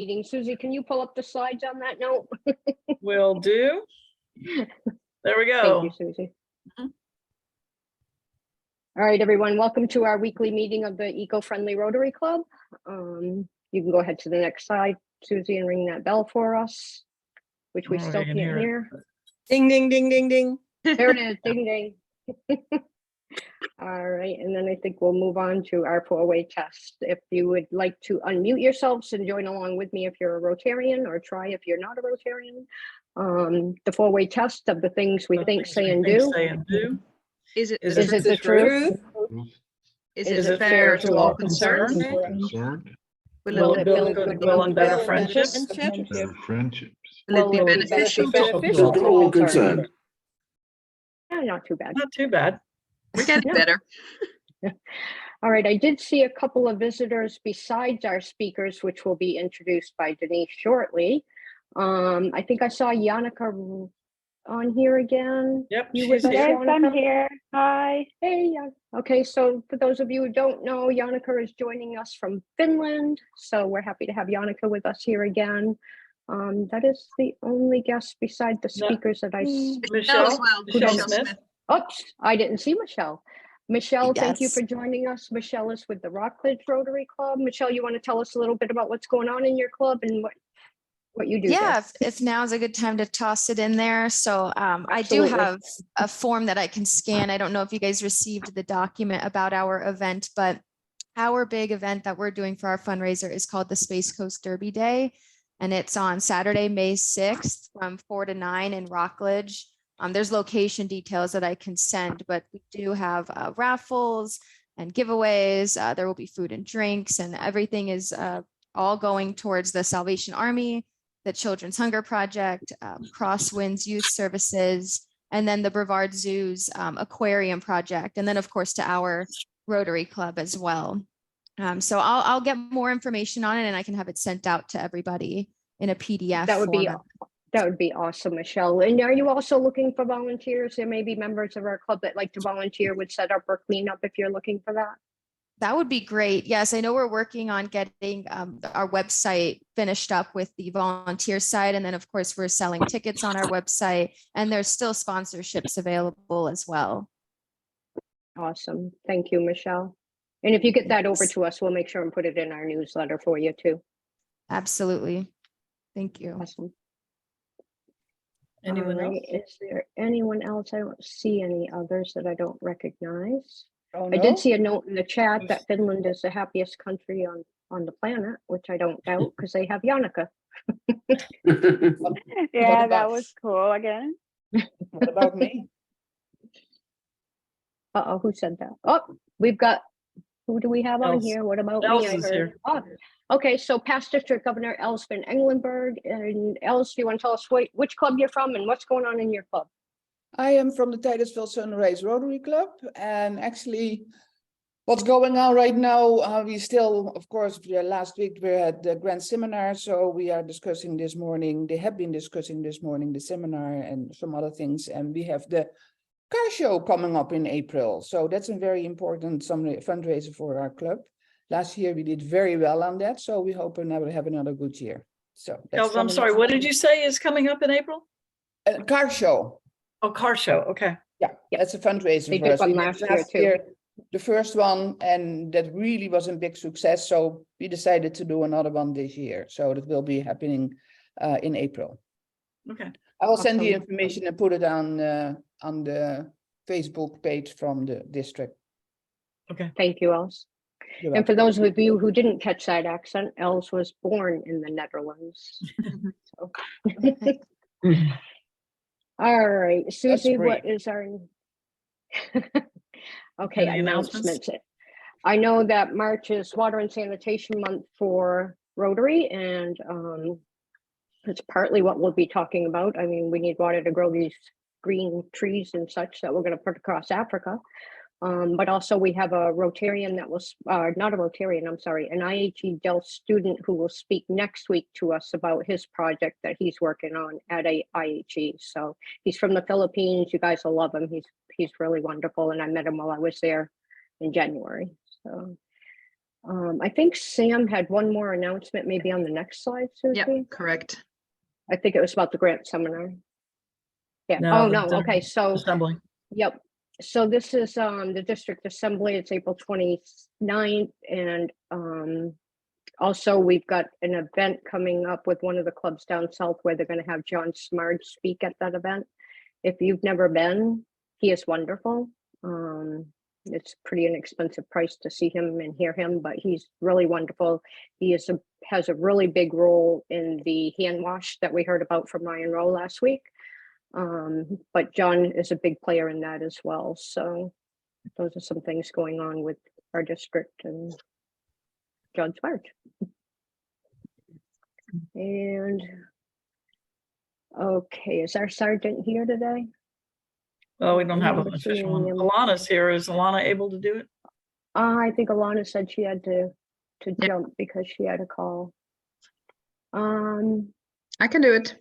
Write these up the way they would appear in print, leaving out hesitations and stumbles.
meeting. Susie, can you pull up the slides on that note? Will do. There we go. Thank you, Susie. All right, everyone, welcome to our weekly meeting of the Eco-Friendly Rotary Club. You can go ahead to the next slide, Susie, and ring that bell for us, which we still can't hear. Ding, ding, ding, ding, ding. There it is, ding, ding. All right, and then I think we'll move on to our four-way test. If you would like to unmute yourselves and join along with me if you're a Rotarian, or try if you're not a Rotarian. The four-way test of the things we think, say, and do. Is it the truth? Is it fair to all concerned? Will it build goodwill and better friendships? Better friendships. Will it be beneficial to all concerned? Not too bad. Not too bad. We're getting better. All right, I did see a couple of visitors besides our speakers, which will be introduced by Denise shortly. I think I saw Jannik on here again. Yep, You she's with us, here. Jannik? I'm here. Hi. Hey, okay, so for those of you who don't know, Jannik is joining us from Finland. So we're happy to have Jannik with us here again. That is the only guest beside the speakers that I see. Michelle, Michelle Smith. Oops, I didn't see Michelle. Michelle, thank you Yes. for joining us. Michelle is with the Rockledge Rotary Club. Michelle, you want to tell us a little bit about what's going on in your club and what you do? Yeah, there? if now is a good time to toss it in there. So I do Absolutely. have a form that I can scan. I don't know if you guys received the document about our event, but our big event that we're doing for our fundraiser is called the Space Coast Derby Day. And it's on Saturday, May 6th from 4 to 9 in Rockledge. There's location details that I can send, but we do have raffles and giveaways. There will be food and drinks, and everything is all going towards the Salvation Army, the Children's Hunger Project, Crosswinds Youth Services, and then the Brevard Zoo's Aquarium Project, and then of course to our Rotary Club as well. So I'll get more information on it, and I can have it sent out to everybody in a PDF. That would be awesome, Michelle. And are you also looking for volunteers? There may be members of our club that like to volunteer with setup or cleanup if you're looking for that. That would be great. Yes, I know we're working on getting our website finished up with the volunteer side. And then of course we're selling tickets on our website, and there's still sponsorships available as well. Awesome. Thank you, Michelle. And if you get that over to us, we'll make sure and put it in our newsletter for you too. Absolutely. Thank you. Awesome. Anyone else? Is there anyone else? I don't see any others that I don't recognize. Oh, I no? did see a note in the chat that Finland is the happiest country on the planet, which I don't doubt because they have Jannik. Yeah, about- that was cool again. What about me? Uh-oh, who said that? Oh, we've got, who do we have on Els. here? What about Els me? I is heard. here. Oh, okay, so past district governor Els van Engelenberg. And Els, do you want to tell us which club you're from and what's going on in your club? I am from the Titusville Sunrise Rotary Club, and actually what's going on right now, we still, of course, last week we had the grand seminar, so we are discussing this morning, they have been discussing this morning, the seminar and some other things, and we have the car show coming up in April, so that's a very important fundraiser for our club. Last year we did very well on that, so we hope we'll have another good year. So that's Els, I'm coming sorry, up. what did you say is coming up in April? A car show. Oh, car show, okay. Yeah, that's a fundraiser They for did us. one We did last year, too. the first one, and that really was a big success. So we decided to do another one this year. So that will be happening in April. Okay. I will send the Awesome. information and put it on the Facebook page from the district. Okay. Thank you, Els. You're And for welcome. those of you who didn't catch that accent, Els was born in the Netherlands. So. All right, Susie, what great. is our okay, Any announcements? announcements? I know that March is Water and Sanitation Month for Rotary, and it's partly what we'll be talking about. I mean, we need water to grow these green trees and such that we're going to put across Africa. But also we have a Rotarian that was, not a Rotarian, I'm sorry, an IHE Dell student who will speak next week to us about his project that he's working on at a IHE. So he's from the Philippines. You guys will love him. He's really wonderful. And I met him while I was there in January. So I think Sam had one more announcement, maybe on the next slide, Yeah, Susie. correct. I think it was about the grant seminar. Yeah, No, oh, the no, dinner okay, so, Assembly. yep. So this is the district assembly, it's April 29th, and also we've got an event coming up with one of the clubs down south where they're gonna have John Smart speak at that event. If you've never been, he is wonderful. It's pretty inexpensive price to see him and hear him, but he's really wonderful. He has a really big role in the hand wash that we heard about from Ryan Rowe last week. But John is a big player in that as well. So those are some things going on with our district and John Smart. And okay, is our sergeant here today? Well, we don't have an remember official one. seeing him. Alana's here. Is Alana able to do it? I think Alana said she had to Yeah. jump because she had a call. I can do it.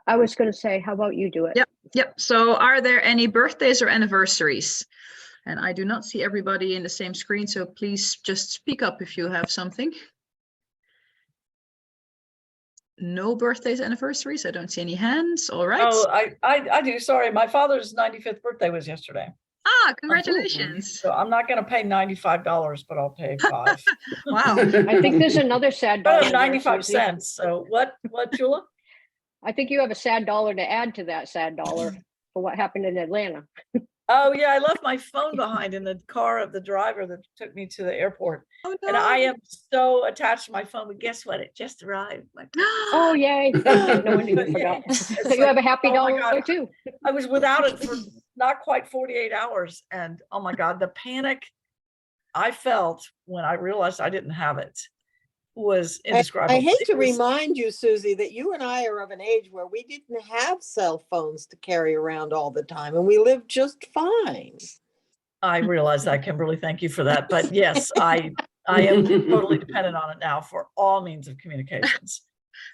I was gonna say, how about you do it? Yep. Yep. So are there any birthdays or anniversaries? And I do not see everybody in the same screen, so please just speak up if you have something. No birthdays, anniversaries. I don't see any hands. All right. Oh, I do. Sorry. My father's 95th birthday was yesterday. Ah, congratulations. So I'm not gonna pay $95, but I'll pay $5. Wow. I think there's another sad dollar. Oh, there, 95 Susie. cents. So what, Jula? I think you have a sad dollar to add to that sad dollar for what happened in Atlanta. Oh, yeah, I left my phone behind in the car of the driver that took me to the airport. Oh, And I am so attached to my phone, but guess what? It just arrived. Like, Oh, yay. No wonder you forgot. It's So you have a like, happy oh my dollar God. too. I was without it for not quite 48 hours. And oh my God, the panic I felt when I realized I didn't have it was indescribable. I hate It to was- remind you, Susie, that you and I are of an age where we didn't have cell phones to carry around all the time, and we lived just fine. I realize that, Kimberly. Thank you for that. But yes, I am totally dependent on it now for all means of communications.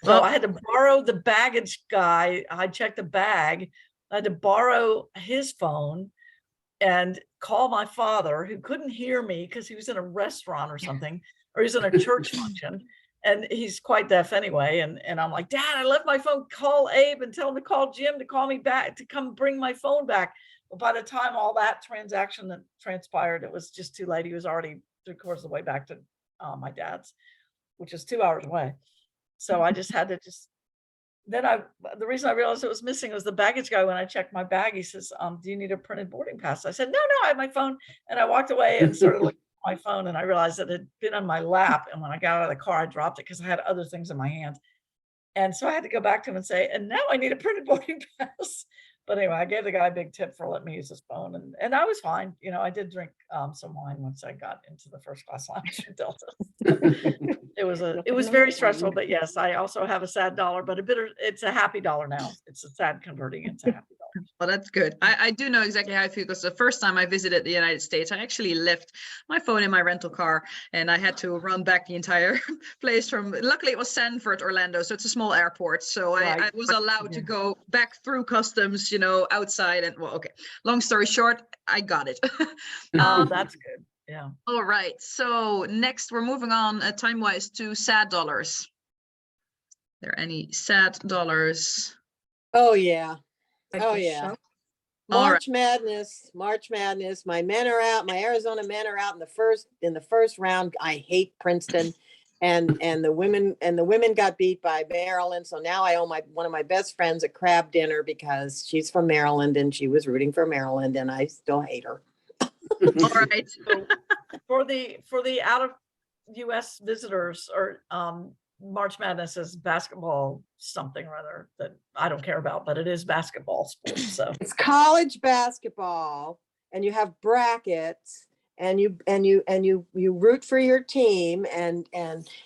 So Well- I had to borrow the baggage guy. I checked the bag. I had to borrow his phone and call my father, who couldn't hear me because he was in a restaurant or something, or he's in a church function. And he's quite deaf anyway. And I'm like, Dad, I left my phone. Call Abe and tell him to call Jim to call me back, to come bring my phone back. But by the time all that transaction that transpired, it was just too late. He was already 3/4 of the way back to my dad's, which is 2 hours away. So I just had to then the reason I realized it was missing was the baggage guy. When I checked my bag, he says, do you need a printed boarding pass? I said, no, I have my phone. And I walked away and started looking at my phone, and I realized that it had been on my lap. And when I got out of the car, I dropped it because I had other things in my hands. And so I had to go back to him and say, and now I need a printed boarding pass. But anyway, I gave the guy a big tip for letting me use his phone, and I was fine. You know, I did drink some wine once I got into the first class lounge in Delta. It was very stressful, but yes, I also have a sad dollar, but it's a happy dollar now. It's a sad converting into happy dollar. Well, that's good. I do know exactly how I feel, because the first time I visited the United States, I actually left my phone in my rental car, and I had to run back the entire place luckily it was Sanford, Orlando. So it's a small airport. So I Right. was allowed to go back through customs, outside, and well, okay. Long story short, I got it. Oh, that's good. Yeah. All right. So next we're moving on time-wise to sad dollars. Are there any sad dollars? Oh, yeah. Like Oh, the yeah. show. All March Madness, March Madness. My men are out. My Arizona men are out in the first round. I hate Princeton, and the women got beat by Maryland. So now I owe one of my best friends a crab dinner because she's from Maryland and she was rooting for Maryland, and I still hate her. All right. So for the out of US visitors, or March Madness is basketball something or other that I don't care about, but it is basketball sports. So It's college basketball, and you have brackets, and you root for your team, and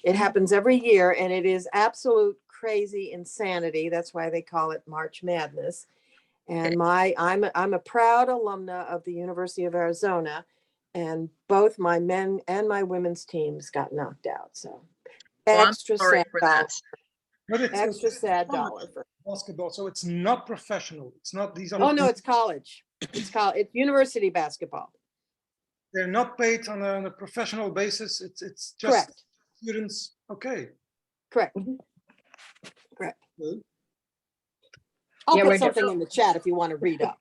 it happens every year, and it is absolute crazy insanity. That's why they call it March Madness. And I'm a proud alumna of the University of Arizona, and both my men and my women's teams got knocked out. So Well, I'm extra sorry sad for dollar. that. But Extra sad college dollar for. basketball, so it's not professional. It's not these are. Oh no, it's college. It's university basketball. they're not paid on a professional basis. It's just Correct. students. Okay. Correct. Mhm. Correct. Good. I'll Yeah, put we're something in the chat if you want to read up.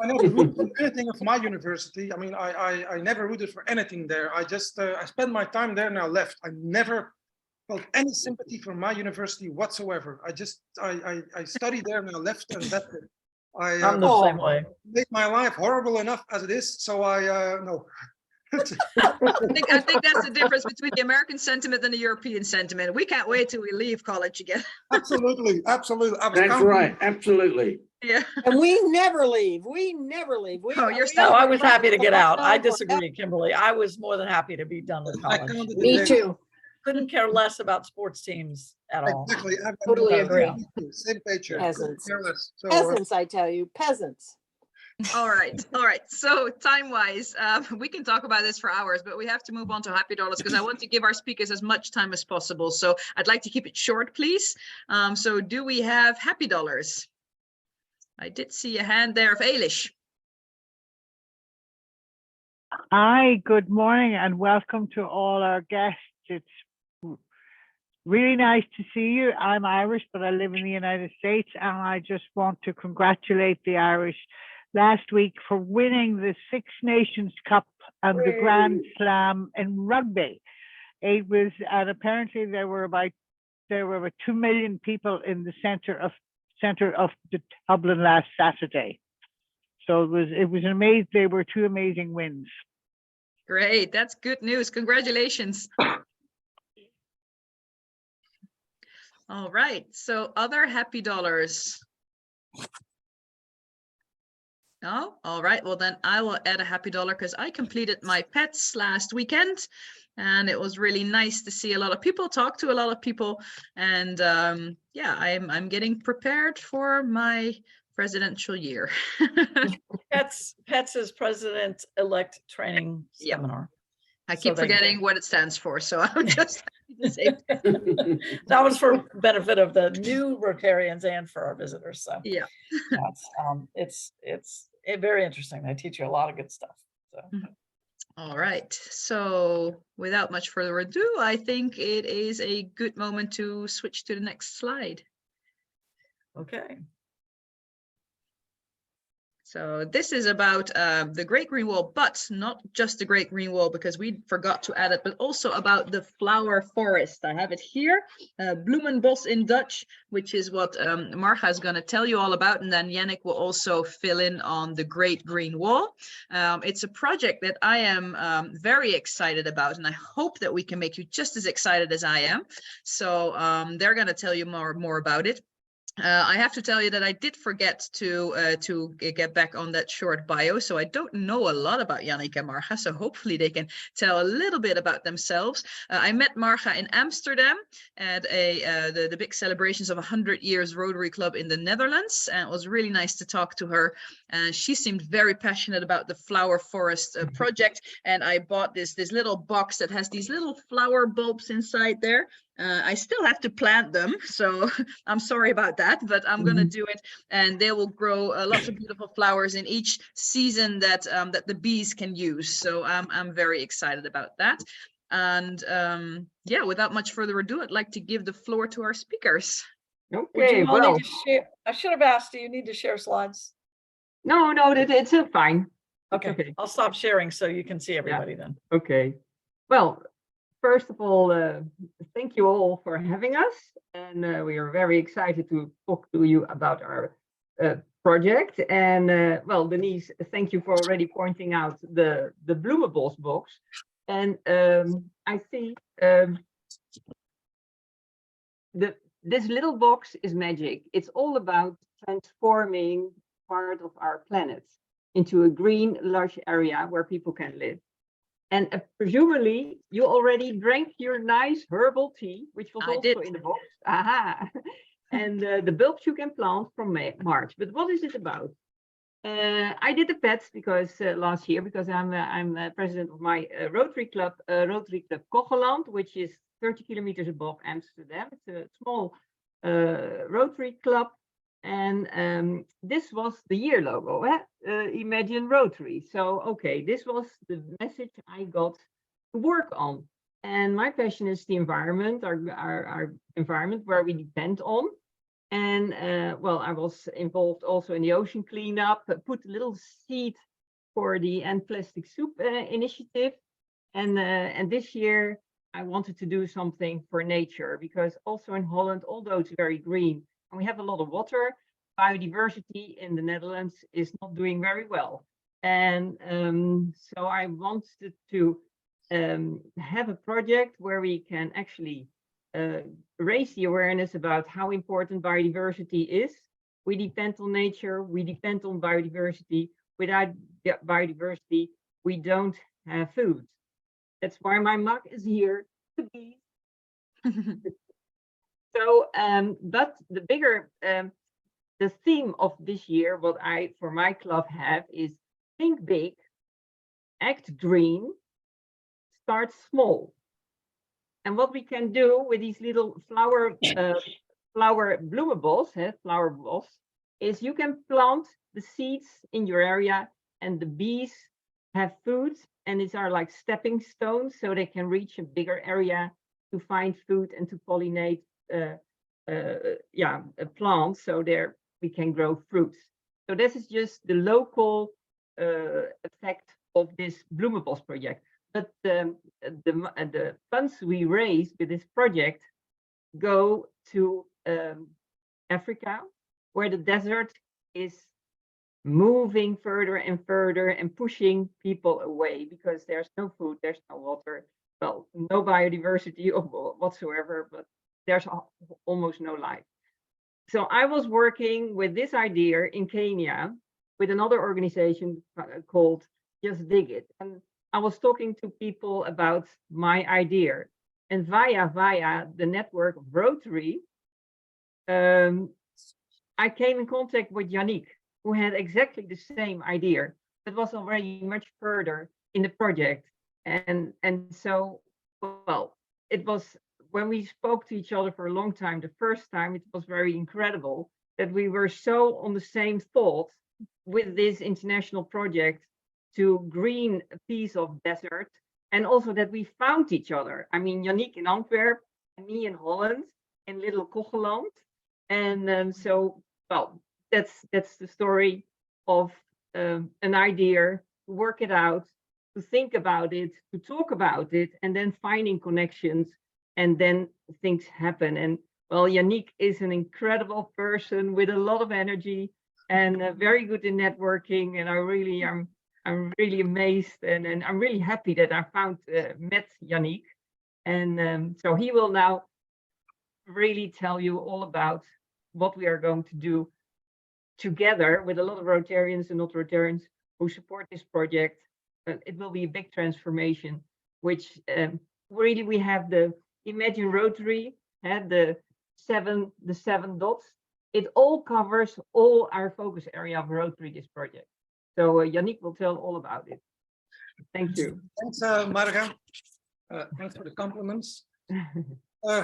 I never rooted for anything of my university. I mean, I never rooted for anything there. I just I spent my time there and I left. I never felt any sympathy for my university whatsoever. I studied there and I left, and that's it. I'm the Oh. same way. made my life horrible enough as it is. So I no. I think that's the difference between the American sentiment and the European sentiment. We can't wait till we leave college again. Absolutely, absolutely. I was That's counting- right, absolutely. Yeah. And we never leave. We never leave. Oh, you're we still- No, I are was happy to get out. I around forever. disagree, Kimberly. I was more than happy to be done with I college. counted the Me days. too. Couldn't care less about sports teams at all. Exactly. Totally agree. Same page here. Peasants. Careless. So, Peasants, I tell you, peasants. All right. All right. So time wise, we can talk about this for hours, but we have to move on to happy dollars because I want to give our speakers as much time as possible. So I'd like to keep it short, please. So do we have happy dollars? I did see a hand there of Ailish. Hi, good morning and welcome to all our guests. It's really nice to see you. I'm Irish, but I live in the United States, and I just want to congratulate the Irish last week for winning the Six Nations Cup and the Grand Slam in rugby. It was, and apparently there were about 2 million people in the center of the Dublin last Saturday. So it was amazing. They were two amazing wins. Great. That's good news. Congratulations. All right. So other happy dollars. No? All right. Well, then I will add a happy dollar because I completed my pets last weekend. And it was really nice to see a lot of people, talk to a lot of people. And yeah, I'm getting prepared for my presidential year. Pets is president-elect training Yep. seminar. I So keep they- forgetting what it stands for. So I'm just happy to say That was for benefit of the new Rotarians and for our visitors. So yeah. it's very interesting. They teach you a lot of good stuff. So All right. So without much further ado, I think it is a good moment to switch to the next slide. okay. So this is about the Great Green Wall, but not just the Great Green Wall, because we forgot to add it, but also about the flower forest. I have it here, Bloemenbos in Dutch, which is what Marga is going to tell you all about. And then Jannik will also fill in on the Great Green Wall. It's a project that I am very excited about, and I hope that we can make you just as excited as I am. So they're going to tell you more about it. I have to tell you that I did forget to get back on that short bio, so I don't know a lot about Jannik and Marga, so hopefully they can tell a little bit about themselves. I met Marga in Amsterdam at the big celebrations of 100 years Rotary Club in the Netherlands, and it was really nice to talk to her. She seemed very passionate about the flower forest project, and I bought this little box that has these little flower bulbs inside there. I still have to plant them, so I'm sorry about that, but I'm going to do it, and they will grow lots of beautiful flowers in each season that that the bees can use. So I'm very excited about that. And yeah, without much further ado, I'd like to give the floor to our speakers. Would Okay, you all well, need to share? I should have asked, do you need to share slides? no, it's fine. Okay, Okay. I'll stop sharing so you can see everybody then. Okay. Well, first of all, thank you all for having us. And we are very excited to talk to you about our project. And well, Denise, thank you for already pointing out the Bloemenbos box. And I see this little box is magic. It's all about transforming part of our planet into a green, lush area where people can live. And presumably you already drank your nice herbal tea, which was I also did. in the box. Aha. And the bulbs you can plant from March. But what is it about? I did the pets because last year, because I'm president of my Rotary Club Kocheland, which is 30 kilometers above Amsterdam. It's a small Rotary club. And this was the year logo, Imagine Rotary. So, okay, this was the message I got to work on. And my passion is the environment, our environment where we depend on. And well, I was involved also in the ocean cleanup, put a little seed for the End Plastic Soup initiative. And this year I wanted to do something for nature, because also in Holland, although it's very green and we have a lot of water, biodiversity in the Netherlands is not doing very well. And so I wanted to have a project where we can actually raise the awareness about how important biodiversity is. We depend on nature, we depend on biodiversity. Without biodiversity, we don't have food. That's why my mug is here to be. So, but the bigger, the theme of this year, what I, for my club have is think big, act green, start small. And what we can do with these little flower bloemenbos, flower bos, is you can plant the seeds in your area and the bees have food, and these are like stepping stones so they can reach a bigger area to find food and to pollinate plants, so there we can grow fruits. So this is just the local effect of this bloemenbos project. But the funds we raise with this project go to Africa, where the desert is moving further and further and pushing people away because there's no food, there's no water, well, no biodiversity whatsoever, but there's almost no life. So I was working with this idea in Kenya with another organization called Just Dig It. And I was talking to people about my idea, and via the network of Rotary, I came in contact with Jannik, who had exactly the same idea, but was already much further in the project. And so, well, it was when we spoke to each other for a long time, the first time, it was very incredible that we were so on the same thought with this international project to green a piece of desert, and also that we found each other. I mean, Jannik in Antwerp and me in Holland, in little Kocheland. And so, well, that's the story of an idea, to work it out, to think about it, to talk about it, and then finding connections, and then things happen. And well, Jannik is an incredible person with a lot of energy and very good in networking. And I'm really amazed, and I'm really happy that I met Jannik. And so he will now really tell you all about what we are going to do together with a lot of Rotarians and not Rotarians who support this project. It will be a big transformation, which really we have the Imagine Rotary, the seven dots. It all covers all our focus area of Rotary, this project. So Jannik will tell all about it. Thank you. Thanks, Marga. Thanks for the compliments.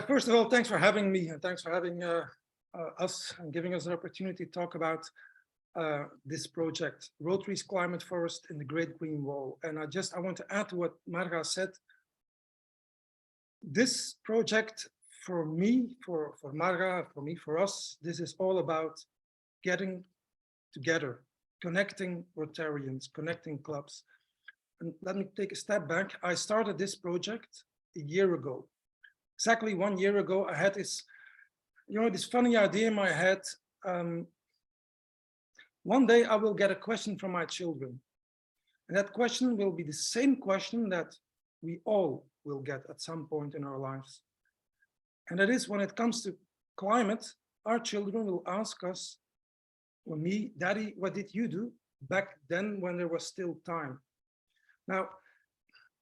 First of all, thanks for having me, and thanks for having us and giving us an opportunity to talk about this project, Rotary's Climate Forest in the Great Green Wall. And I want to add to what Marga said. This project, for me, for Marga, for me, for us, this is all about getting together, connecting Rotarians, connecting clubs. And let me take a step back. I started this project a year ago. Exactly 1 year ago, I had this, this funny idea in my head. One day I will get a question from my children. And that question will be the same question that we all will get at some point in our lives. And that is, when it comes to climate, our children will ask us, or me, Daddy, what did you do back then when there was still time? Now,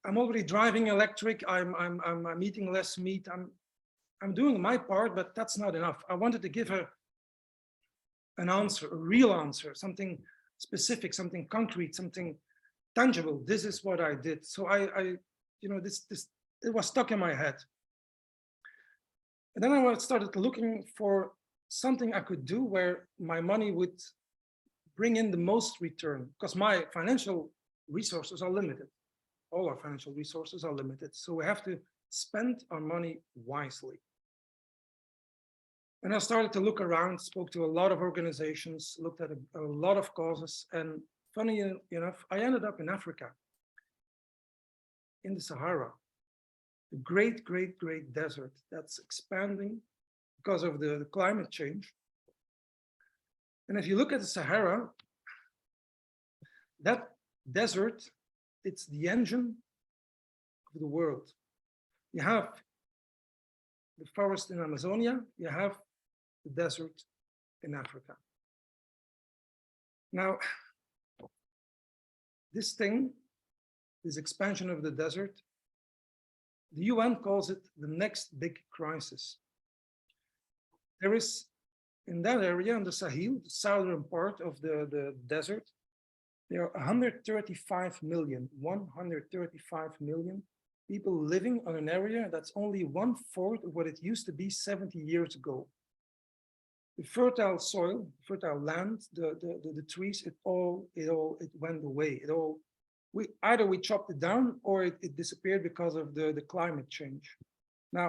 I'm already driving electric. I'm eating less meat. I'm doing my part, but that's not enough. I wanted to give an answer, a real answer, something specific, something concrete, something tangible. This is what I did. So it was stuck in my head. And then I started looking for something I could do where my money would bring in the most return, because my financial resources are limited. All our financial resources are limited. So we have to spend our money wisely. And I started to look around, spoke to a lot of organizations, looked at a lot of causes. And funny enough, I ended up in Africa, in the Sahara, the great, great, great desert that's expanding because of the climate change. And if you look at the Sahara, that desert, it's the engine of the world. You have the forest in Amazonia, you have the desert in Africa. Now, this expansion of the desert, the UN calls it the next big crisis. There is, in that area, in the Sahel, the southern part of the desert, there are 135 million people living on an area that's only 1/4 of what it used to be 70 years ago. The fertile soil, fertile land, the trees, it went away. Either we chopped it down or it disappeared because of the climate change. Now,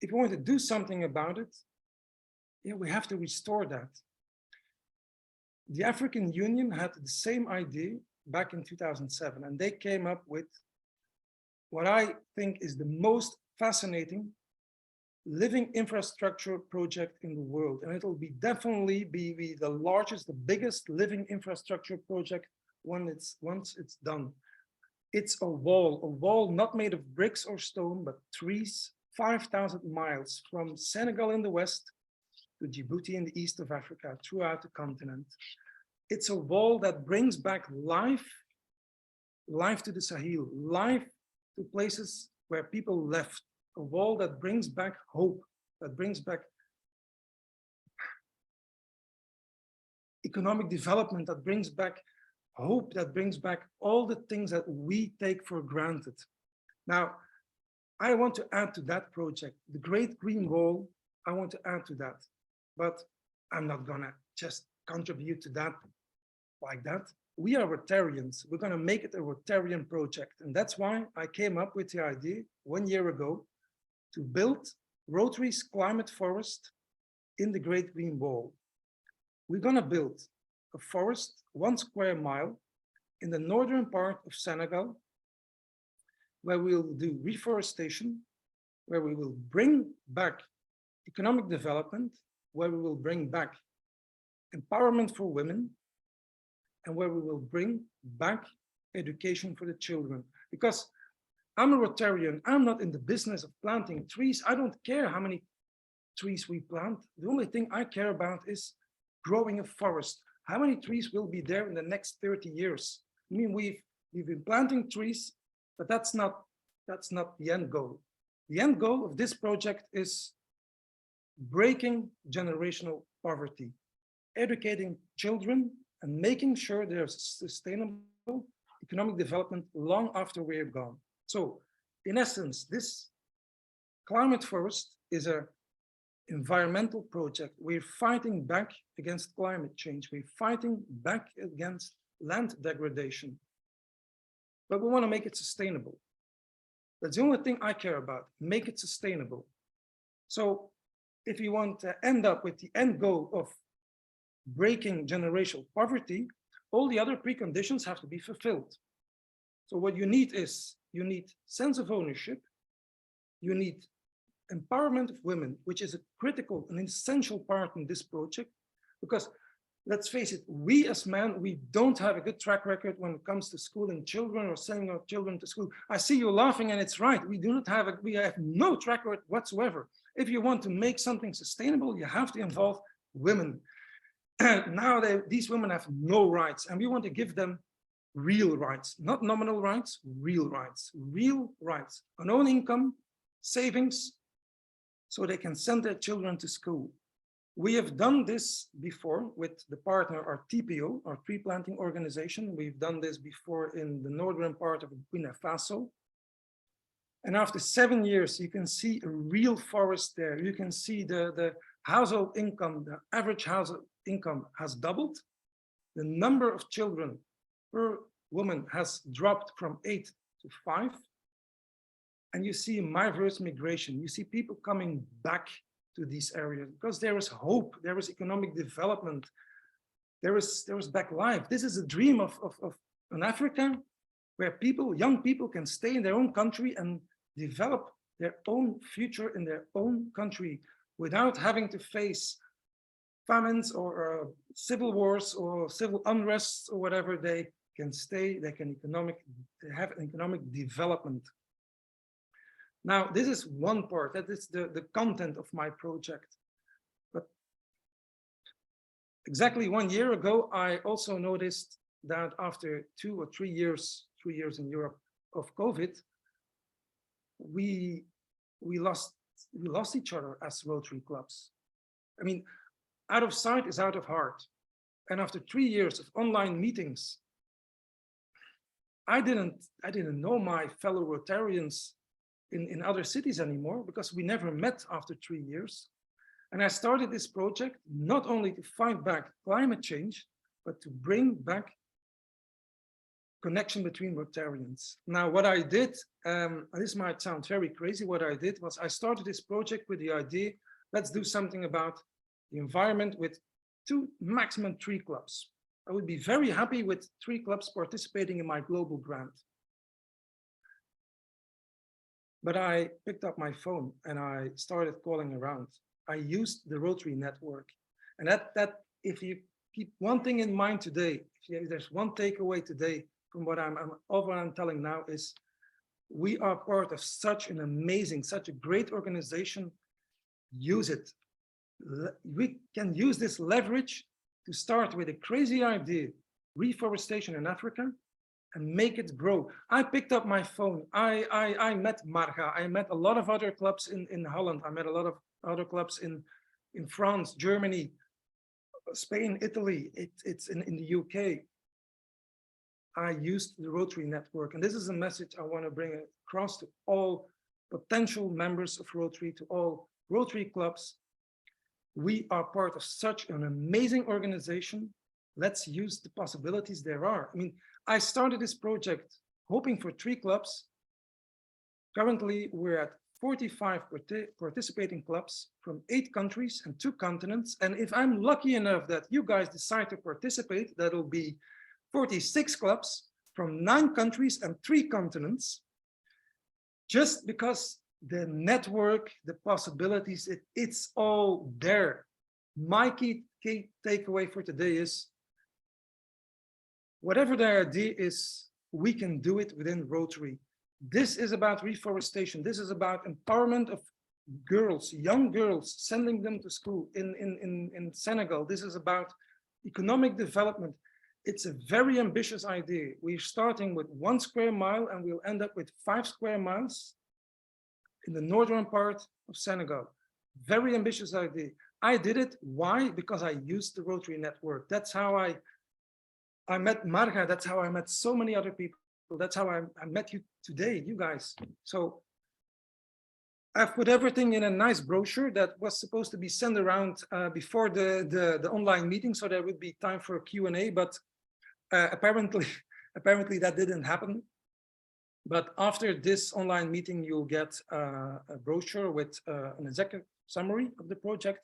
if we want to do something about it, yeah, we have to restore that. The African Union had the same idea back in 2007, and they came up with what I think is the most fascinating living infrastructure project in the world. And it'll be definitely be the largest, the biggest living infrastructure project once it's done. It's a wall not made of bricks or stone, but trees, 5,000 miles from Senegal in the west to Djibouti in the east of Africa, throughout the continent. It's a wall that brings back life to the Sahel, life to places where people left, a wall that brings back hope, that brings back economic development, that brings back hope, that brings back all the things that we take for granted. Now, I want to add to that project, the Great Green Wall. I want to add to that, but I'm not gonna just contribute to that like that. We are Rotarians. We're gonna make it a Rotarian project. And that's why I came up with the idea 1 year ago to build Rotary's climate forest in the Great Green Wall. We're gonna build a forest 1 square mile in the northern part of Senegal, where we'll do reforestation, where we will bring back economic development, where we will bring back empowerment for women, and where we will bring back education for the children. Because I'm a Rotarian, I'm not in the business of planting trees. I don't care how many trees we plant. The only thing I care about is growing a forest. How many trees will be there in the next 30 years? I mean, we've been planting trees, but that's not the end goal. The end goal of this project is breaking generational poverty, educating children, and making sure there's sustainable economic development long after we're gone. So, in essence, this climate forest is an environmental project. We're fighting back against climate change. We're fighting back against land degradation. But we want to make it sustainable. That's the only thing I care about, make it sustainable. So if you want to end up with the end goal of breaking generational poverty, all the other preconditions have to be fulfilled. So what you need is, you need sense of ownership, you need empowerment of women, which is a critical and essential part in this project, because let's face it, we as men, we don't have a good track record when it comes to schooling children or sending our children to school. I see you laughing, and it's right. We have no track record whatsoever. If you want to make something sustainable, you have to involve women. Now these women have no rights, and we want to give them real rights, not nominal rights, real rights, an own income, savings, so they can send their children to school. We have done this before with the partner, our TPO, our tree planting organization. We've done this before in the northern part of Burkina Faso. And after 7 years, you can see a real forest there. You can see the household income, the average household income has doubled. The number of children per woman has dropped from 8 to 5. And you see reverse migration. You see people coming back to these areas because there is hope, there is economic development, there is back life. This is a dream of an Africa where people, young people, can stay in their own country and develop their own future in their own country without having to face famines or civil wars or civil unrest or whatever. They can stay, they have economic development. Now, this is one part, that is the content of my project. But exactly 1 year ago, I also noticed that after 2 or 3 years, 3 years in Europe of COVID, we lost each other as Rotary clubs. I mean, out of sight is out of heart. And after 3 years of online meetings, I didn't know my fellow Rotarians in other cities anymore because we never met after 3 years. And I started this project not only to fight back climate change, but to bring back connection between Rotarians. Now, what I did, this might sound very crazy, what I did was I started this project with the idea, let's do something about the environment with 2, maximum 3 clubs. I would be very happy with 3 clubs participating in my global grant. But I picked up my phone and I started calling around. I used the Rotary network. And that if you keep one thing in mind today, if there's one takeaway today from what I'm telling now is, we are part of such an amazing, such a great organization. Use it. We can use this leverage to start with a crazy idea, reforestation in Africa, and make it grow. I picked up my phone. I met Marga. I met a lot of other clubs in Holland. I met a lot of other clubs in France, Germany, Spain, Italy. It's in the UK. I used the Rotary network. And this is a message I want to bring across to all potential members of Rotary, to all Rotary clubs. We are part of such an amazing organization. Let's use the possibilities there are. I mean, I started this project hoping for 3 clubs. Currently, we're at 45 participating clubs from 8 countries and 2 continents. And if I'm lucky enough that you guys decide to participate, that'll be 46 clubs from 9 countries and 3 continents. Just because the network, the possibilities, it's all there. My key takeaway for today is, whatever the idea is, we can do it within Rotary. This is about reforestation. This is about empowerment of girls, young girls, sending them to school in Senegal. This is about economic development. It's a very ambitious idea. We're starting with 1 square mile and we'll end up with 5 square miles in the northern part of Senegal. Very ambitious idea. I did it. Why? Because I used the Rotary network. That's how I met Marga. That's how I met so many other people. That's how I met you today, you guys. So I've put everything in a nice brochure that was supposed to be sent around before the online meeting, so there would be time for a Q&A, but apparently that didn't happen. But after this online meeting, you'll get a brochure with an executive summary of the project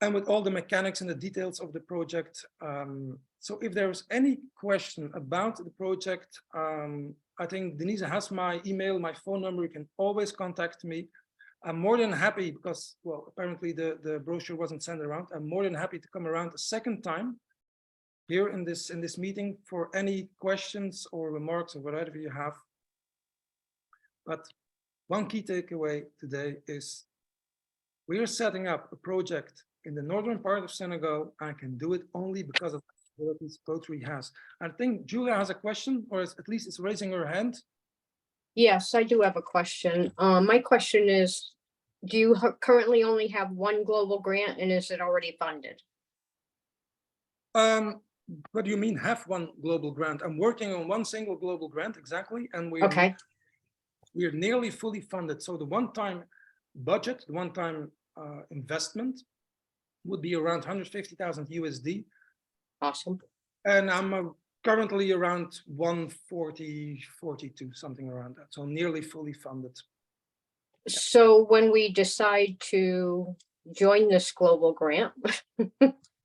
and with all the mechanics and the details of the project. So if there's any question about the project, I think Denise has my email, my phone number. You can always contact me. I'm more than happy because, well, apparently the brochure wasn't sent around. I'm more than happy to come around a second time here in this meeting for any questions or remarks or whatever you have. But one key takeaway today is we are setting up a project in the northern part of Senegal. I can do it only because of the abilities Rotary has. I think Julia has a question, or at least is raising her hand. Yes, I do have a question. My question is, do you currently only have 1 global grant, and is it already funded? What do you mean have 1 global grant? I'm working on 1 single global grant, exactly. And we're Okay. nearly fully funded. So the one-time budget, the one-time investment would be around 150,000 USD. Awesome. And I'm currently around 140, 42, something around that. So nearly fully funded. So when we decide to join this global grant,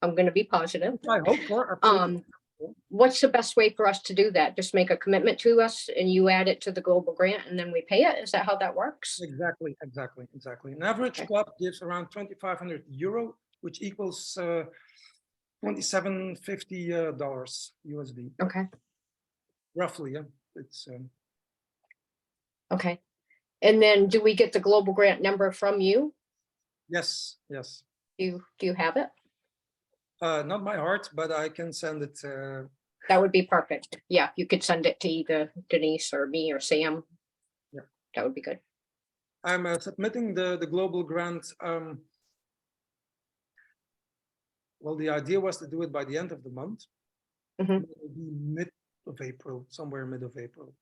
I'm going to be positive. I hope for. Absolutely. What's the best way for us to do that? Just make a commitment to us and you add it to the global grant and then we pay it? Is that how that works? Exactly. An average Okay. club gives around 2,500 euro, which equals $27.50 USD. Okay. Roughly, yeah. It's Okay. And then do we get the global grant number from you? yes. Do you have it? Not by heart, but I can send it. That would be perfect. Yeah, you could send it to either Denise or me or Sam. Yeah. That would be good. I'm submitting the global grant. Well, the idea was to do it by the end of the month. Mhm. It will be mid of April, somewhere mid of April.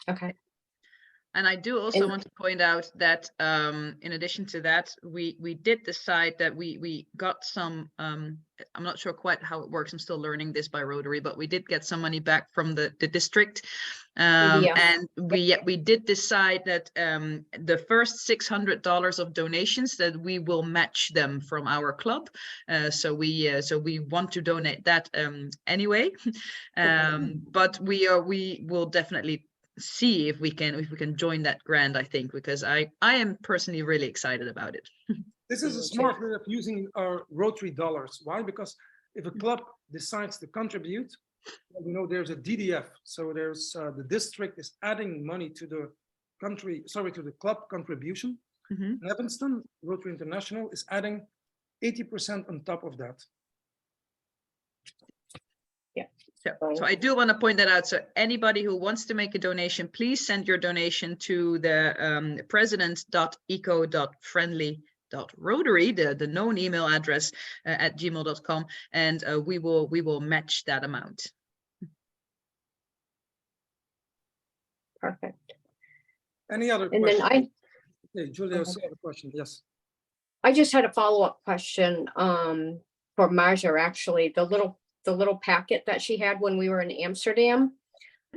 Okay. And I do also And- want to point out that in addition to that, we did decide that we got some, I'm not sure quite how it works. I'm still learning this by Rotary, but we did get some money back from the district. Yeah. And we did decide that the first $600 of donations that we will match them from our club. So we want to donate that anyway. But we will definitely see if we can join that grant, I think, because I am personally really excited about it. This is a smart way of using our Rotary dollars. Why? Because if a club decides to contribute, well, there's a DDF. So there's the district is adding money to the to the club contribution. Mhm. And Evanston, Rotary International, is adding 80% on top of that. So I do want to point that out. So anybody who wants to make a donation, please send your donation to the president.eco.friendly.rotary, the known email address at gmail.com, and we will match that amount. Perfect. Any other And questions? then Okay, Julia, I Okay. still have a question. Yes. I just had a follow-up question for Marga, actually, the little packet that she had when we were in Amsterdam.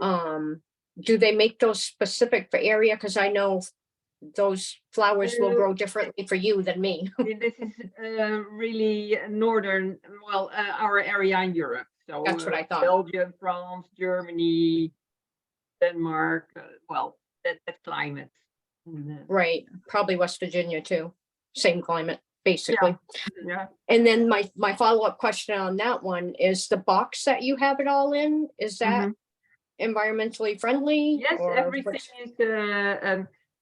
Do they make those specific for area? Because I know those flowers will grow differently for you than me. This is really northern, well, our area in Europe. So That's what I thought. Belgium, France, Germany, Denmark, well, that climate. Right, probably West Virginia too. Same climate, basically. Yeah. And then my follow-up question on that one is the box that you have it all in, is that environmentally friendly? Yes, or everything what's- is,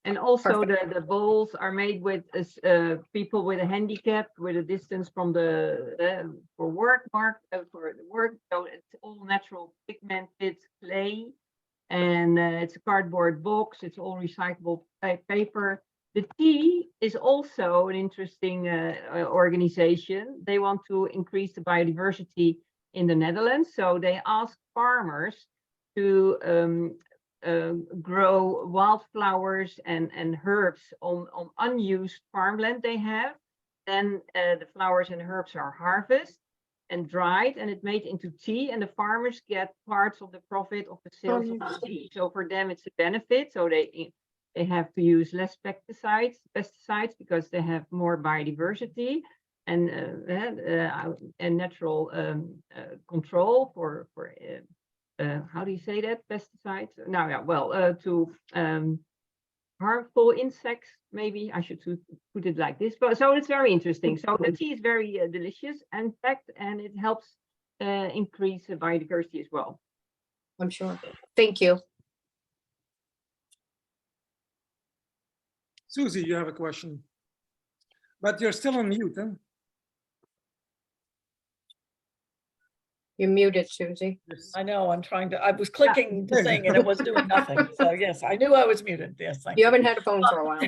and also the bowls are made with people with a handicap, with a distance from the for work, for the work. So it's all natural pigmented clay, and it's a cardboard box. It's all recyclable paper. The tea is also an interesting organization. They want to increase the biodiversity in the Netherlands, so they ask farmers to grow wildflowers and herbs on unused farmland they have. Then the flowers and herbs are harvested and dried, and it made into tea, and the farmers get parts of the profit of the sales of the tea. So for them, it's a benefit. So they have to use less pesticides because they have more biodiversity and natural control for how do you say that? Pesticides? No, yeah, well, to harmful insects, maybe I should put it like this. But so it's very interesting. So the tea is very delicious, in fact, and it helps increase biodiversity as well. I'm sure. Thank you. Susie, you have a question, but you're still on mute, huh? You're muted, Susie. Yes. I know, I was clicking the thing and it was doing nothing. So yes, I knew I was muted. Yes, thank You you. haven't had a phone for a while.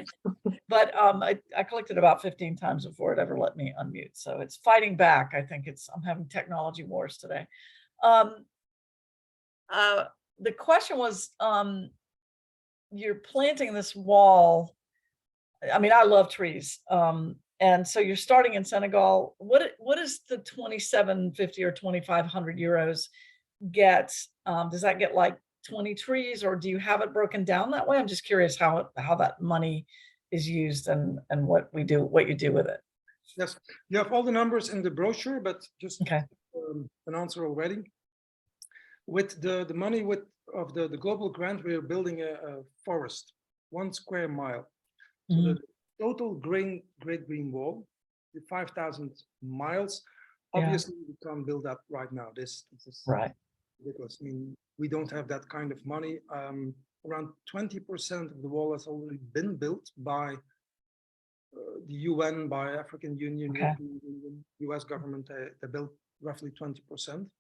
But I clicked it about 15 times before it ever let me unmute. So it's fighting back. I think I'm having technology wars today. The question was, you're planting this wall I mean, I love trees. And so you're starting in Senegal. What is the 2,750 or 2,500 euros get? Does that get like 20 trees, or do you have it broken down that way? I'm just curious how that money is used and what you do with it. Yes, you have all the numbers in the brochure, but just Okay. an answer already. With the money of the global grant, we are building a forest, 1 square mile. So Mhm. the total Great Green Wall, the 5,000 miles. Yeah. Obviously, we can't build that right now. This is Right. ridiculous. I mean, we don't have that kind of money. Around 20% of the wall has already been built by the UN, by African Union, Okay. European Union, US government. They built roughly 20%.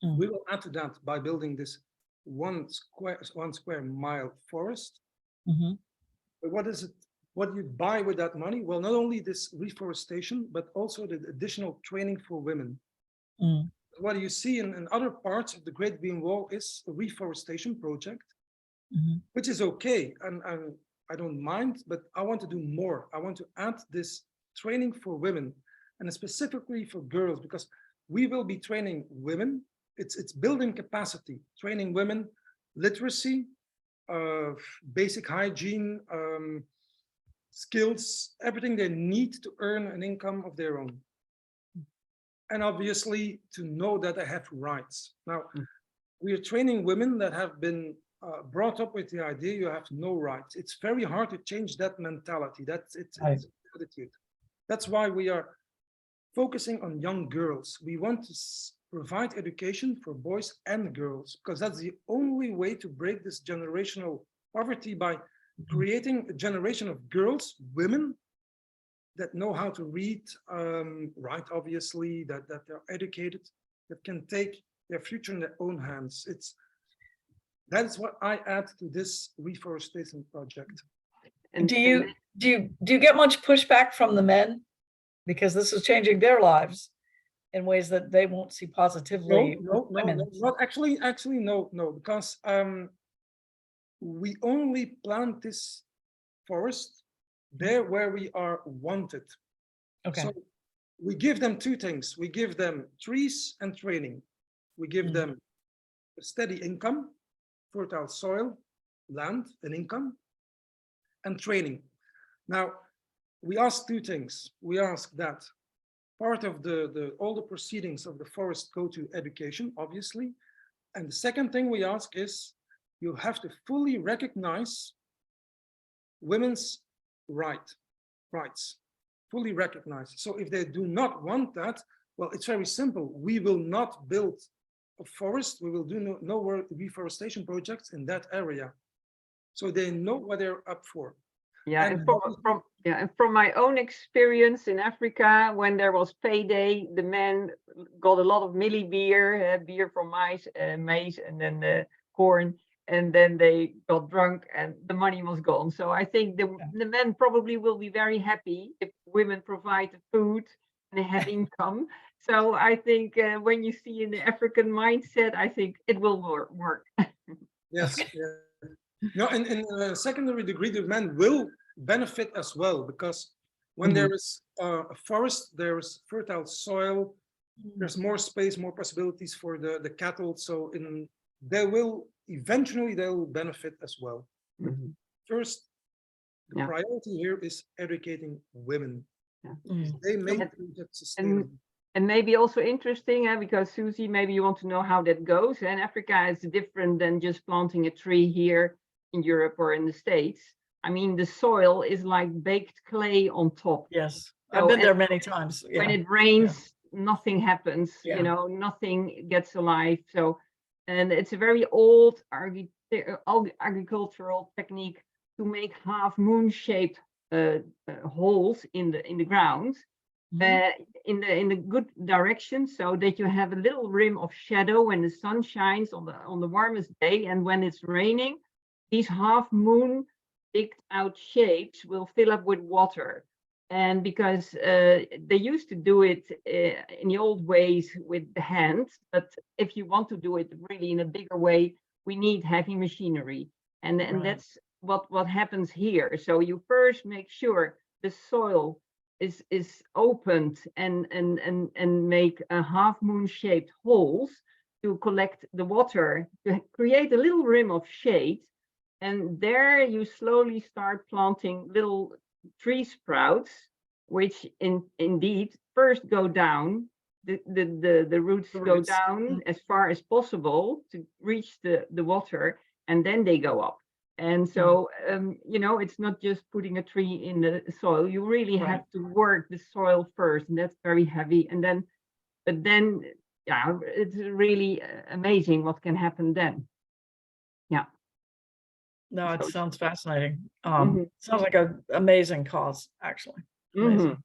Mm. We will add to that by building this 1 square mile forest. Mhm. But what is it? What you buy with that money? Well, not only this reforestation, but also the additional training for women. Mm. What you see in other parts of the Great Green Wall is a reforestation project, Mhm. which is okay, and I don't mind, but I want to do more. I want to add this training for women, and specifically for girls, because we will be training women. It's building capacity, training women, literacy, basic hygiene, skills, everything they need to earn an income of their own. And obviously to know that they have rights. Now, we are training women that have been brought up with the idea you have no rights. It's very hard to change that mentality. It's attitude. That's why we are focusing on young girls. We want to provide education for boys and girls, because that's the only way to break this generational poverty, by creating a generation of girls, women, that know how to read, write, obviously, that they're educated, that can take their future in their own hands. That's what I add to this reforestation project. And Do you get much pushback from the men, because this is changing their lives in ways that they won't see positively? No, not actually, no, because we only plant this forest there where we are wanted. Okay. So we give them 2 things. We give them trees and training. We give them a steady income, fertile soil, land, an income, and training. Now, we ask 2 things. We ask that part of all the proceedings of the forest go to education, obviously. And the second thing we ask is, you have to fully recognize women's rights, fully recognize. So if they do not want that, well, it's very simple. We will not build a forest. We will do no reforestation projects in that area. So they know what they're up for. Yeah, and from my own experience in Africa, when there was payday, the men got a lot of millie beer, beer from maize, and then corn, and then they got drunk and the money was gone. So I think the men probably will be very happy if women provide the food and they have income. So I think when you see in the African mindset, I think it will work. Yes. Yeah. No, in a secondary degree, the men will benefit as well, because when there is a forest, there is fertile soil, there's more space, more possibilities for the cattle. So they will eventually benefit as well. First, the priority here is educating women. They make it sustainable. And maybe also interesting, because Susie, maybe you want to know how that goes. And Africa is different than just planting a tree here in Europe or in the States. I mean, the soil is like baked clay on top. Yes, I've been there many times. Yeah. When it rains, nothing happens, you know, nothing gets alive. So, and it's a very old agricultural technique to make half moon shaped holes in the ground. In the good direction, so that you have a little rim of shadow when the sun shines on the warmest day, and when it's raining, these half moon picked out shapes will fill up with water. And because they used to do it in the old ways with the hand, but if you want to do it really in a bigger way, we need heavy machinery, and that's what happens here. So you first make sure the soil is opened and make a half moon shaped holes to collect the water, to create a little rim of shade. And there you slowly start planting little tree sprouts, which indeed first go down. The roots go down as far as possible to reach the water, and then they go up. And so, you know, it's not just putting a tree in the soil. You really have to work the soil first, and that's very heavy. And then, but then, yeah, it's really amazing what can happen then. Yeah. No, it So- sounds fascinating. Mhm. Sounds like an amazing cause, actually. Amazing. Mhm.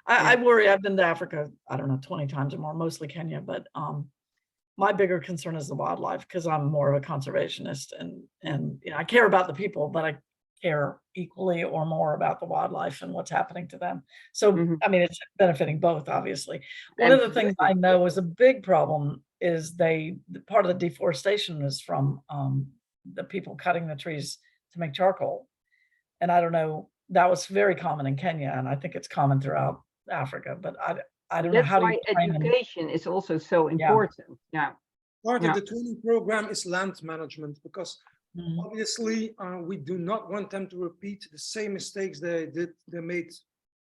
I worry, I've been to Africa, I don't know, 20 times or more, mostly Kenya, but my bigger concern is the wildlife because I'm more of a conservationist and you know, I care about the people, but I care equally or more about the wildlife and what's happening to them. So, Mhm. I mean, it's benefiting both, obviously. One of the things I know is a big problem is part of the deforestation is from the people cutting the trees to make charcoal. And I don't know, that was very common in Kenya, and I think it's common throughout Africa, but I don't know, That's how do why you train them? education is also so important. Yeah. Part Yeah. of the training program is land management, because Mhm. obviously we do not want them to repeat the same mistakes they made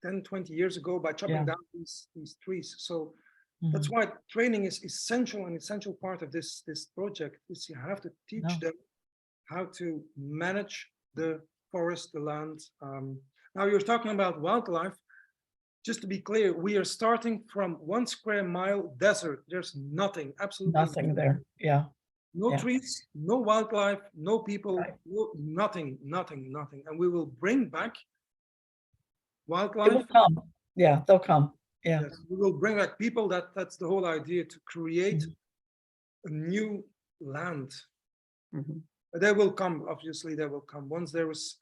10, 20 years ago by chopping Yeah. down these trees. So that's Mhm. why training is essential, an essential part of this project is you have to teach No. them how to manage the forest, the land. Now you're talking about wildlife. Just to be clear, we are starting from 1 square mile desert. There's nothing, absolutely Nothing there. Yeah. no Yeah. trees, no wildlife, no people, Right. nothing. And we will bring back It will wildlife. come. Yeah, they'll come. Yeah. Yes, we will bring back people. That's the whole idea, to create Mhm. a new land. Mhm. But they will come, obviously they will come. Once there's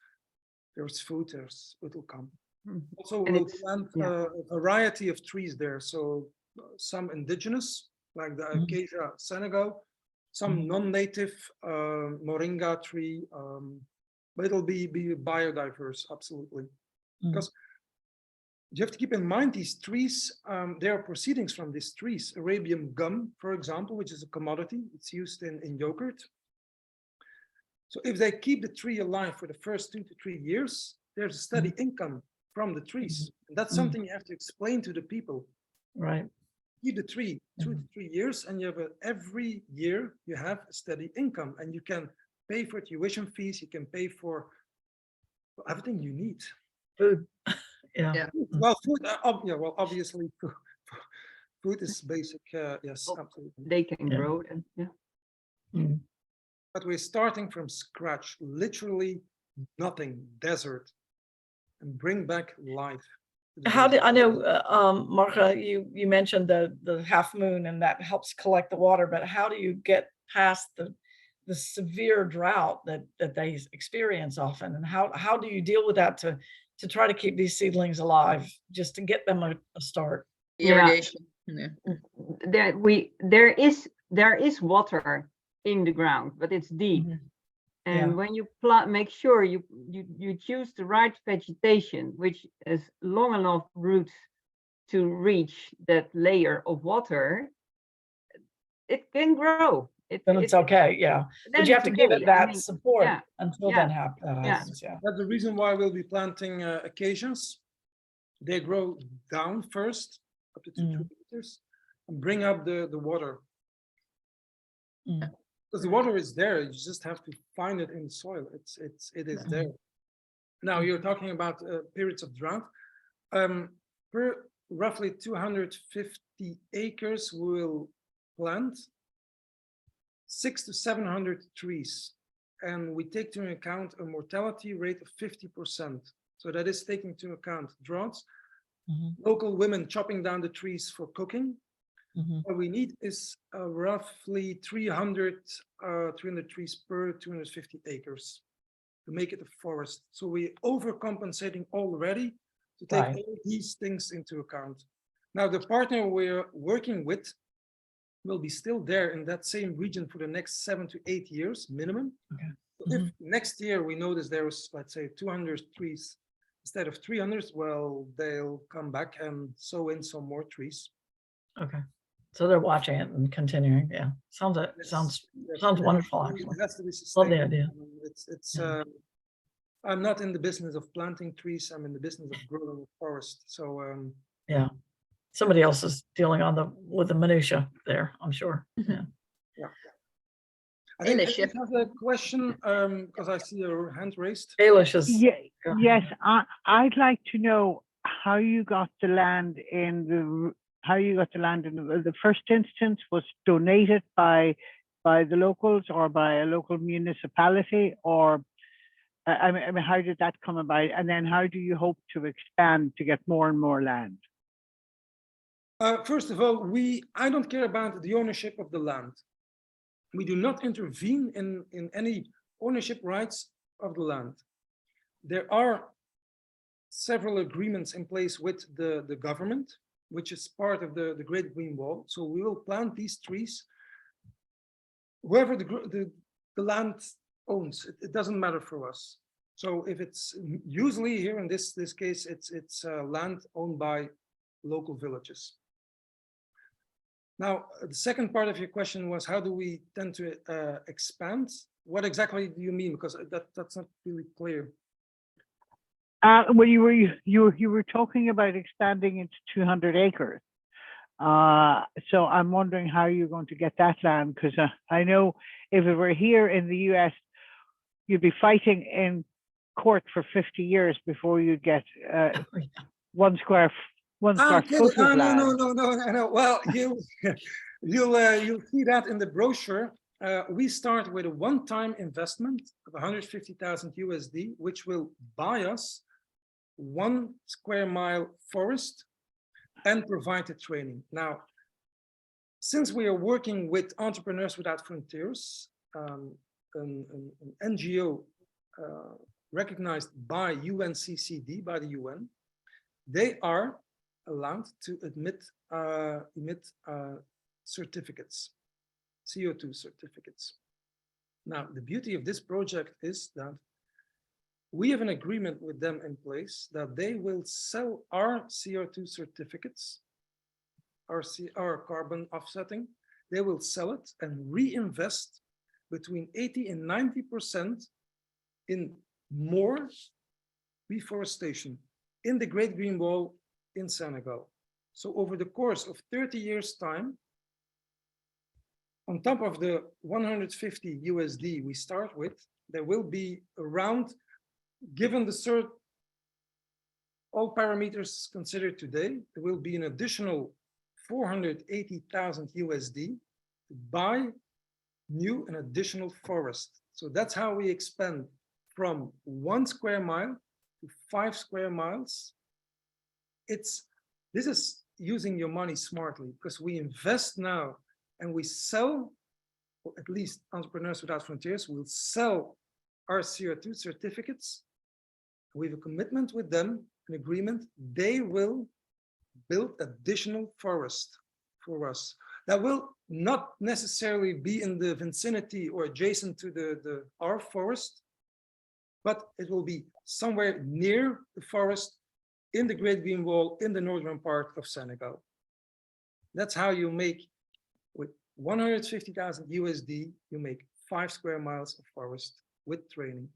food, it will come. Mhm. Also, And we'll it's- plant yeah. a variety of trees there. So some indigenous, like the Mhm. acacia Senegal, some Mhm. non-native moringa tree, but it'll be biodiverse, absolutely. Mm. Because you have to keep in mind these trees, there are proceedings from these trees. Arabian gum, for example, which is a commodity, it's used in yogurt. So if they keep the tree alive for the first 2 to 3 years, there's a steady income from the trees. And that's Mm. something you have to explain to the people. Right. Keep the tree 2 to 3 years, and you have every year you have a steady income, and you can pay for tuition fees, you can pay for everything you need. Food. Yeah. Yeah. Well, food, well, obviously, food is basic. Yes, Oh, absolutely. They can Yeah. grow and yeah. Mm. But we're starting from scratch, literally nothing, desert, and bring back life. to the How desert. do I know, Marga, you mentioned the half moon and that helps collect the water, but how do you get past the severe drought that they experience often? And how do you deal with that to try to keep these seedlings alive, just to get them a start? Yeah. Irrigation. Yeah. There is water in the ground, but it's deep. Mhm. And Yeah. when you plant, make sure you choose the right vegetation, which has long enough roots to reach that layer of water. It can grow. Then it's okay, yeah. Then But you have it's to give okay. it I that mean, support yeah, until yeah, then that yeah. happens, yeah. That's the reason why we'll be planting acacias. They grow down first, up to 2 meters, and bring up the water. Mm. Because the water is there, you just have to find it in the soil. It is there. Now you're talking about periods of drought. Per roughly 250 acres, we will plant 600 to 700 trees, and we take into account a mortality rate of 50%. So that is taking into account droughts, Mhm. local women chopping down the trees for cooking. Mhm. What we need is roughly 300 trees per 250 acres to make it a forest. So we're overcompensating already to take Right. all these things into account. Now, the partner we're working with will be still there in that same region for the next 7 to 8 years minimum. Okay. if next year we notice there's, let's say, 200 trees instead of 300, well, they'll come back and sow in some more trees. Okay. So they're watching it and continuing. Yeah. Sounds wonderful, It actually. has to be Love the sustainable. idea. I mean, it's Yeah. I'm not in the business of planting trees. I'm in the business of growing a forest. So Yeah. Somebody else is dealing with the minutia there, I'm sure. Yeah. I think Elish, I have a question because I see your hand raised. Baelish is. Yeah, Yeah. yes, I'd like to know how you got the land in the first instance. Was donated by the locals or by a local municipality, or I mean, how did that come about? And then how do you hope to expand to get more and more land? First of all, I don't care about the ownership of the land. We do not intervene in any ownership rights of the land. There are several agreements in place with the government, which is part of the Great Green Wall. So we will plant these trees whoever the land owns. It doesn't matter for us. So if it's usually here in this case, it's land owned by local villages. Now, the second part of your question was, how do we tend to expand? What exactly do you mean? Because that's not really clear. Well, you were talking about expanding into 200 acres. So I'm wondering how you're going to get that land, because I know if it were here in the US, you'd be fighting in court for 50 years before you get one square foot of land. No. Well, you'll see that in the brochure. We start with a one-time investment of 150,000 USD, which will buy us 1 square mile forest and provide the training. Now, since we are working with Entrepreneurs Without Frontiers, an NGO recognized by UNCCD, by the UN, they are allowed to emit certificates, CO2 certificates. Now, the beauty of this project is that we have an agreement with them in place that they will sell our CO2 certificates, our carbon offsetting. They will sell it and reinvest between 80 and 90% in more reforestation in the Great Green Wall in Senegal. So over the course of 30 years' time, on top of the 150 USD we start with, there will be around, given the all parameters considered today, there will be an additional 480,000 USD to buy new and additional forest. So that's how we expand from 1 square mile to 5 square miles. This is using your money smartly, because we invest now and we sell, or at least Entrepreneurs Without Frontiers will sell our CO2 certificates. We have a commitment with them, an agreement. They will build additional forest for us. That will not necessarily be in the vicinity or adjacent to our forest, but it will be somewhere near the forest in the Great Green Wall in the northern part of Senegal. That's how you make, with 150,000 USD, you make 5 square miles of forest with training.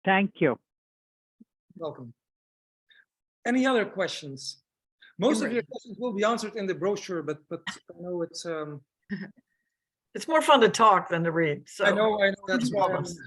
Thank you. Welcome. Any other questions? Most of your questions will be answered in the brochure, but I know it's It's more fun to talk than to read. So I know that's problems.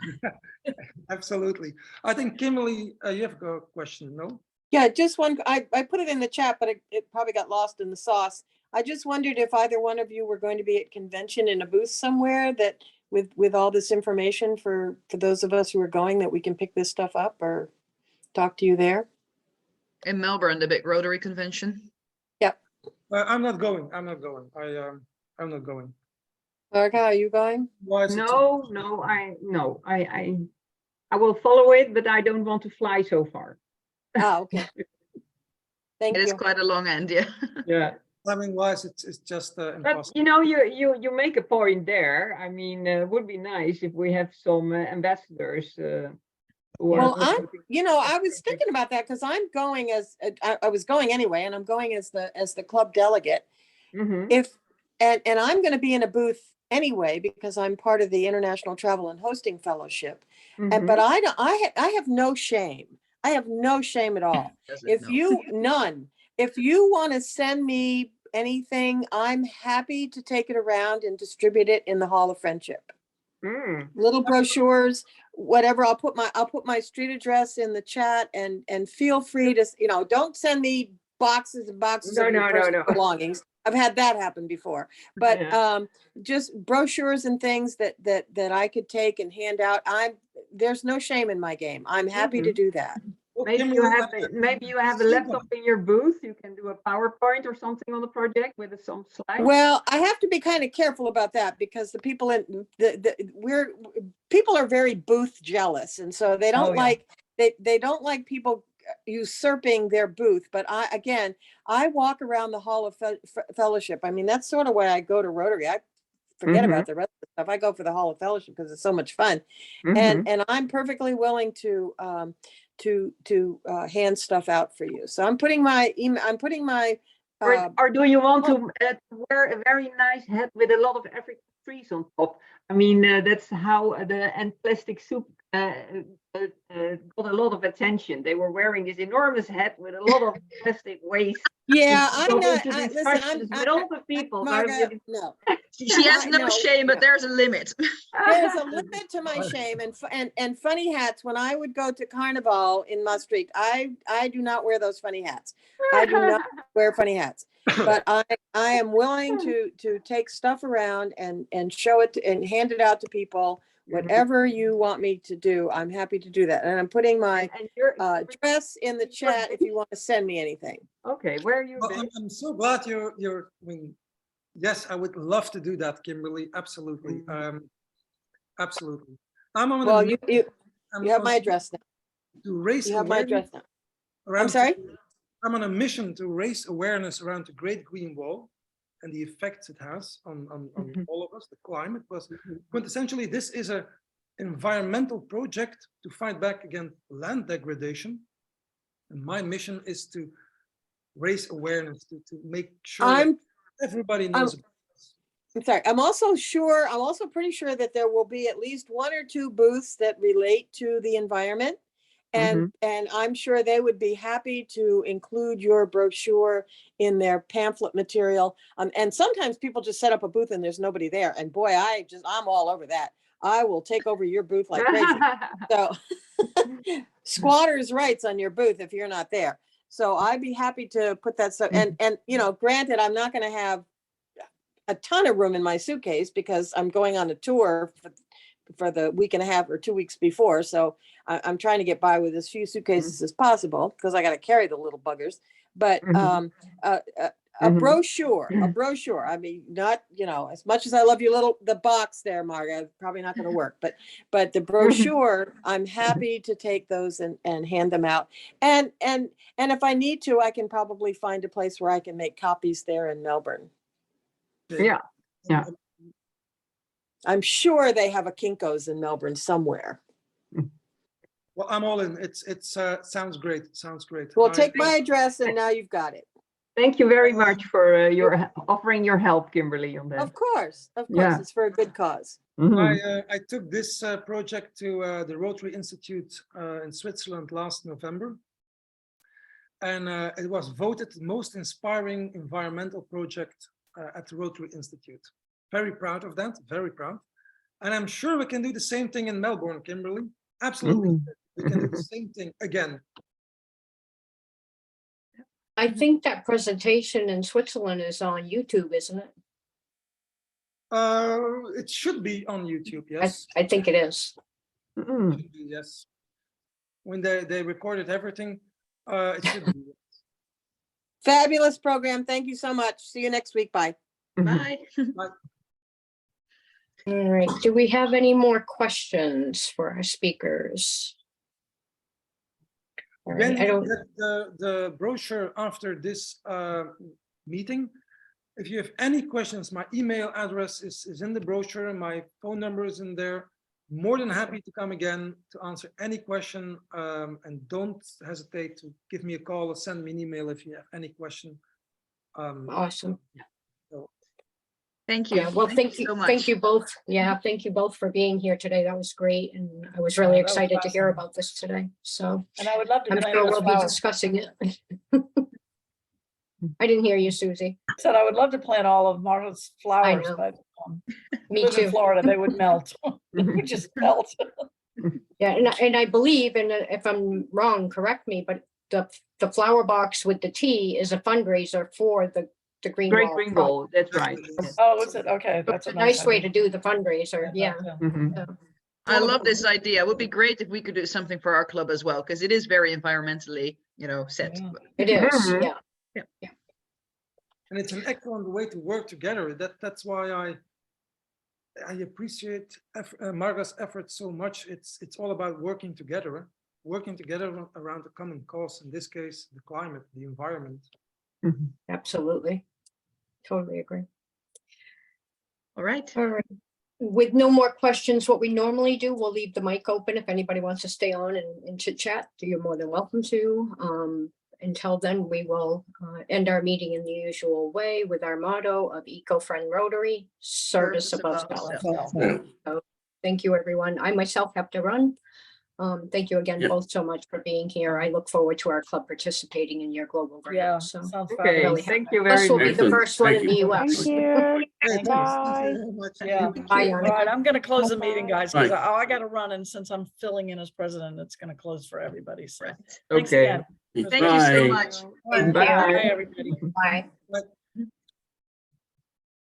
Absolutely. I think Kimberly, you have a question, no? Yeah, just one, I put it in the chat, but it probably got lost in the sauce. I just wondered if either one of you were going to be at convention in a booth somewhere that with all this information for those of us who are going, that we can pick this stuff up or talk to you there. In Melbourne, the big Rotary convention. Yep. I'm not going. I'm not going. I'm not going. Marga, are you going? Why is it No, I will follow it, but I don't want to fly so far. Ah, okay. Thank It is you. quite a long end, yeah. Yeah. Timing wise, it's just But impossible. you know, you make a point there. I mean, it would be nice if we have some ambassadors. Who are Well, supporting I was thinking about that because I'm going as, I was going anyway, and I'm going as the club delegate. Mhm. And I'm going to be in a booth anyway because I'm part of the International Travel and Hosting Fellowship. And but Mhm. I don't, I have no shame. I have no shame at all. None. If you want to send me anything, I'm happy to take it around and distribute it in the Hall of Friendship. Mm. Little brochures, whatever. I'll put my street address in the chat, and feel free to, don't send me boxes and boxes No, of your no, no, personal no. belongings. I've had that happen before, but Yeah. just brochures and things that I could take and hand out. There's no shame in my game. I'm happy to Mhm. do that. Well, Maybe you Kimberly, have maybe you have a think laptop in your booth. You can do a PowerPoint or something on the project with some slides. Well, I have to be kind of careful about that because the people people are very booth jealous, and so they don't Oh, yeah. they don't like people usurping their booth. But I walk around the Hall of Fellowship. I mean, that's sort of why I go to Rotary. I forget Mhm. about the rest of the stuff. I go for the Hall of Fellowship because it's so much fun, Mhm. and I'm perfectly willing to hand stuff out for you. So I'm putting my email. I'm putting my Or do you want to wear a very nice hat with a lot of African trees on top? I mean, that's how and plastic soup got a lot of attention. They were wearing this enormous hat with a lot of plastic waste. Yeah, To I'm go not. into Listen, discussions with all the people. So I'm Marga. getting- No, She has I no know. shame, but there's a limit. There's a limit to my shame, and funny hats. When I would go to Carnival in Maastricht, I do not wear those funny hats. I do not wear funny hats. But I am willing to take stuff around and show it and hand it out to people. Whatever you want me to do, I'm happy to do that. And I'm putting my And you're address in the chat if you want to send me anything. okay. Where are you well, based? I'm so glad you're. I mean, yes, I would love to do that, Kimberly. Absolutely, absolutely. I'm on Well, a you have my address now. to raise You have my awareness address now. around. sorry? I'm on a mission to raise awareness around the Great Green Wall and the effects it has on all of us, the climate. But quintessentially, this is an environmental project to fight back against land degradation. And my mission is to raise awareness, to make sure that everybody knows about this. I'm sorry. I'm also pretty sure that there will be at least 1 or 2 booths that relate to the environment. And I'm sure they would be happy to include your brochure in their pamphlet material. And sometimes people just set up a booth and there's nobody there. And boy, I'm all over that. I will take over your booth like crazy. So squatters' rights on your booth if you're not there. So I'd be happy to put that stuff. And granted, I'm not going to have a ton of room in my suitcase because I'm going on a tour for the week and a half or 2 weeks before. So I'm trying to get by with as few suitcases as possible because I got to carry the little buggers. But a brochure. I mean, not, as much as I love the box there, Marga, probably not going to work, but the brochure, I'm happy to take those and hand them out. And if I need to, I can probably find a place where I can make copies there in Melbourne. Yeah. I'm sure they have a Kinko's in Melbourne somewhere. Well, I'm all in. It sounds great. Sounds great. Well, take my address and now you've got it. Thank you very much for your offering your help, Kimberly, on that. Of course, Yeah. it's for a good cause. I took this project to the Rotary Institute in Switzerland last November. And it was voted the most inspiring environmental project at the Rotary Institute. Very proud of that, very proud. And I'm sure we can do the same thing in Melbourne, Kimberly. Absolutely. We can do the same thing again. I think that presentation in Switzerland is on YouTube, isn't it? It should be on YouTube, yes. I think it is. Should be, yes. When they recorded everything, it should be. Fabulous program. Thank you so much. See you next week. Bye. Bye. Bye. All right. Do we have any more questions for our speakers? All right, Again, I don't. the brochure after this meeting, If you have any questions, my email address is in the brochure. My phone number is in there. More than happy to come again to answer any question. And don't hesitate to give me a call or send me an email if you have any question. Awesome. Thank you. Yeah, well, thank you, so much. thank you both. Yeah, thank you both for being here today. That was great. And I was really that was excited to hear awesome. about this today. So And I would love to I'm plant sure those we'll be flowers. discussing it. I didn't hear you, Susie. Said I would love to plant all of Marga's flowers, know. but Me live in too. Florida, they would melt. They would just melt. Yeah, and I believe, and if I'm wrong, correct me, but the flower box with the tea is a fundraiser for the Green Great Wall Green Club. Wall, that's right. Yes. Oh, is it? Okay, that's It's a nice way to do the fundraiser. Yeah. Mhm. So, I love this idea. It would be great if we could do something for our club as well, because it is very environmentally, set. Yeah. it is. Mhm. Yeah. And it's an excellent way to work together. That's why I appreciate Marga's effort so much. It's all about working together around a common cause. In this case, the climate, the environment. Mhm. Absolutely. Totally agree. All right. All right. With no more questions, what we normally do, we'll leave the mic open. If anybody wants to stay on and chit chat, you're more than welcome to. Until then, we will end our meeting in the usual way with our motto of eco-friend Rotary, service above self. So thank you, everyone. I myself have to run. Thank you again both so much for being here. I look forward to our club participating in your global Yeah, grant. So sounds Okay, fabulous. thank you us very will be much. the first one in the Thank US. you. Hey, thank you Bye. very much. Yeah. Bye, All Jannik. right, I'm gonna close the meeting, Bye-bye. guys, because I gotta run, and since I'm filling in as president, it's gonna close for everybody, so. Right. Thanks Okay. again. It was Thank you so great. much. Thank Bye, you. everybody. Bye. But